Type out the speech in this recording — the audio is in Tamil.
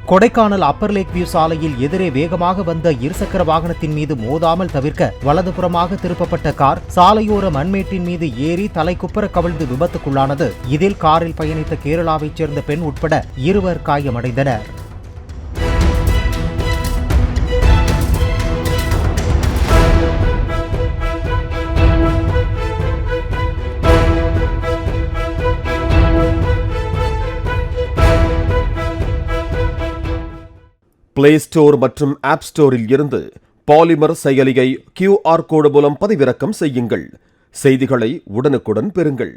கொடைக்கானல் அப்பர் லேக் வியூ சாலையில் எதிரே வேகமாக வந்த இருசக்கர வாகனத்தின் மீது மோதாமல் தவிர்க்க வலதுபுறமாக திருப்பப்பட்ட கார் சாலையோர மண்மேட்டின் மீது ஏறி தலைக்குப்புற கவிழ்ந்து விபத்துக்குள்ளானது. இதில் காரில் பயணித்த கேரளாவைச் சேர்ந்த பெண் உட்பட 2 காயமடைந்தனர். பிளே ஸ்டோர் மற்றும் ஆப் ஸ்டோரில் இருந்து பாலிமர் செயலியை QR கோடு மூலம் பதிவிறக்கம் செய்யுங்கள். செய்திகளை உடனுக்குடன் பெறுங்கள்.